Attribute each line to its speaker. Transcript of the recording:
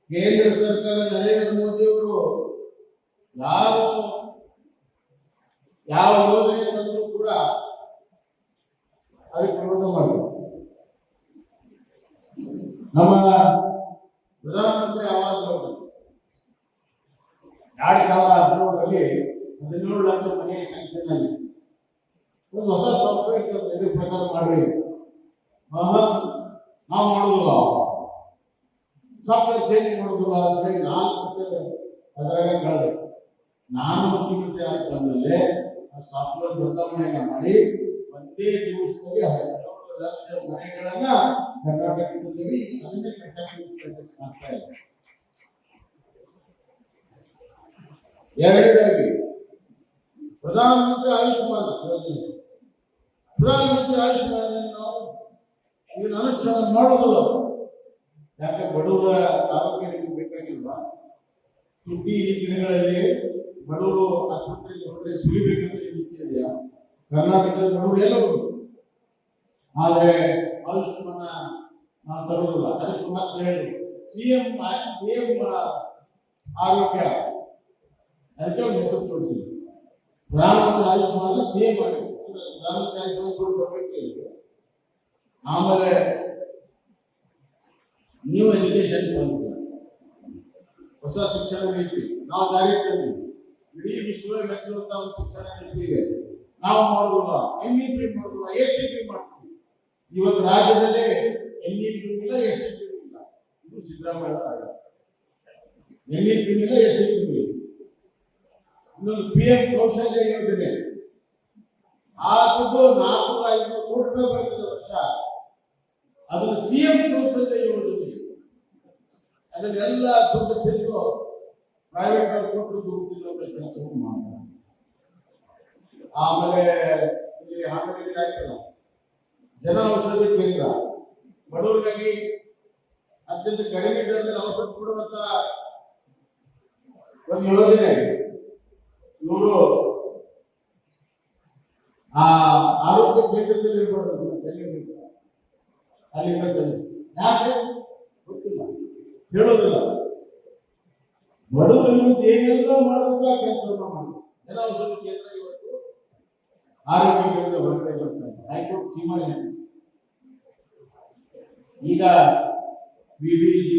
Speaker 1: ಕೇಂದ್ರ ಸರ್ಕಾರ ನರೇಂದ್ರ ಮೋದಿ ಅವರು ಯಾವ ಯೋಜನೆ ತಂದರೂ ಕೂಡ ಅದಕ್ಕೆ ವಿರೋಧ ಮಾಡಿದ್ರು. ನಮ್ಮ ಪ್ರಧಾನಮಂತ್ರಿ ಆವಾಸ್ ಯೋಜನೆ 2017ರಲ್ಲಿ 17 ಲಕ್ಷ ಮನೆ ಸ್ಯಾಂಕ್ಷನ್ ಆಗಿದೆ. ಒಂದು ಹೊಸ ಸಾಫ್ಟ್ವೇರ್ ಇದ್ರ ಪ್ರಕಾರ ಮಾಡ್ರಿ, ನಾವು ಮಾಡೋದಿಲ್ಲ, ಸಾಫ್ಟ್ವೇರ್ ಚೇಂಜ್ ಮಾಡೋದಿಲ್ಲ ಅಂತ ಹೇಳಿ 4 ವರ್ಷ ಅದರಾಗ ಕಳೆದೆ. ನಾನು ಮುಖ್ಯಮಂತ್ರಿ ಆದ ಬಂದಮೇಲೆ ಆ ಸಾಫ್ಟ್ವೇರ್ ಬದಲಾವಣೆಯನ್ನ ಮಾಡಿ ಒಂದೇ ದಿವಸದಲ್ಲಿ 17 ಲಕ್ಷ ಮನೆಗಳನ್ನ ಕರ್ನಾಟಕದಲ್ಲಿ ಅದನ್ನೇ ಆಗ್ತಾ ಇದೆ. ಎರಡನೇದಾಗಿ ಪ್ರಧಾನಮಂತ್ರಿ ಆಯುಷ್ಮಾನ್ ಯೋಜನೆ. ಪ್ರಧಾನಮಂತ್ರಿ ಆಯುಷ್ಮಾನ್ ನಾವು ಇದನ್ನ ಅನುಷ್ಠಾನ ಮಾಡೋದಿಲ್ಲ. ಯಾಕೆ ಬಡವರ ಆರೋಗ್ಯ ಬೇಕಾಗಿಲ್ವಾ? ಈ ದಿನಗಳಲ್ಲಿ ಬಡವರು ಆಸ್ಪತ್ರೆಗೆ ಹೋದರೆ ಸುಲಿಬೇಕಂತ ಇದೆಯಾ? ಕರ್ನಾಟಕದ ಬಡವರು ಎಲ್ಲರೂ, ಆದರೆ ಆಯುಷ್ಮಾನ ನಾವು ತರೋದಿಲ್ಲ. ಅದಕ್ಕೆ ಮತ್ತೆ ಹೇಳಿ ಸಿಎಂ ಆರೋಗ್ಯ ಅದಕ್ಕೆ ಒಂದು ಹೆಸರು ತೋರಿಸಿಲ್ಲ. ಪ್ರಧಾನಮಂತ್ರಿ ಆಯುಷ್ಮಾನ್ ಸಿಎಂ ಆಗಿದೆ. ಪ್ರಧಾನಮಂತ್ರಿ ಆಯುಷ್ಮಾನ್ ಕೊಡಬೇಕು. ಆಮೇಲೆ ನ್ಯೂ ಎಜುಕೇಶನ್ ಪಾಲಿಸಿ, ಹೊಸ ಶಿಕ್ಷಣ ನೀತಿ ನಾವು ಜಾರಿ ತಂದಿದ್ದೀವಿ. ಇಡೀ ವಿಶ್ವವೇ ಮೆಚ್ಚುವಂತಹ ಒಂದು ಶಿಕ್ಷಣ ನೀತಿ ಇದೆ. ನಾವು ಮಾಡೋದಿಲ್ಲ, NEP ಮಾಡೋದಿಲ್ಲ, SEP ಮಾಡ್ತೀವಿ. ಇವತ್ತು ರಾಜ್ಯದಲ್ಲಿ NEP ಇಲ್ಲ, SEP ಇಲ್ಲ. ಇದು ಸಿದ್ದರಾಮಯ್ಯ ಆಗ NEP ಇಲ್ಲ, SEP ಇಲ್ಲ. ಇನ್ನೊಂದು PM ಕೌಶಲ್ಯ ಯೋಜನೆ, ಆ ದುಡ್ಡು 400-500 ಕೋಟಿ ರೂಪಾಯಿ ಬರ್ತದೆ ವರ್ಷ. ಅದನ್ನು CM ಕೌಶಲ್ಯ ಯೋಜನೆ, ಅದನ್ನೆಲ್ಲ ದುಡ್ಡು ತಿಂದು ಪ್ರೈವೇಟ್ ಕೊಟ್ಟು ದುಡ್ಡು ಕೆಲಸವನ್ನು ಮಾಡ್ತಾರೆ. ಆಮೇಲೆ ಇಲ್ಲಿ ಹಾವೇರಿ ಆಯ್ತಲ್ಲ, ಜನ ಔಷಧಿ ಕೇಂದ್ರ, ಬಡವರಿಗಾಗಿ ಅತ್ಯಂತ ಕಡಿಮೆ ದರದಲ್ಲಿ ಔಷಧ ಕೊಡುವಂತ ಒಂದು ಯೋಜನೆ. ಇವರು ಆ ಆರೋಗ್ಯ ಕೇಂದ್ರದಲ್ಲಿ ಇರ್ಬಾರ್ದು, ಅಲ್ಲಿಂದ ಯಾಕೆ ಗೊತ್ತಿಲ್ಲ, ಹೇಳೋದಿಲ್ಲ. ಬಡವರು ಏನೆಲ್ಲ ಮಾಡುವ ಕೆಲಸವನ್ನು ಮಾಡಿ ಜನ ಔಷಧಿ ಕೇಂದ್ರ ಇವತ್ತು ಆರೋಗ್ಯ ಕೇಂದ್ರ ಹೊರಗಡೆ ಬರ್ತಾರೆ. ಹೈಕೋರ್ಟ್ ತೀರ್ಮಾನ ಈಗ BBG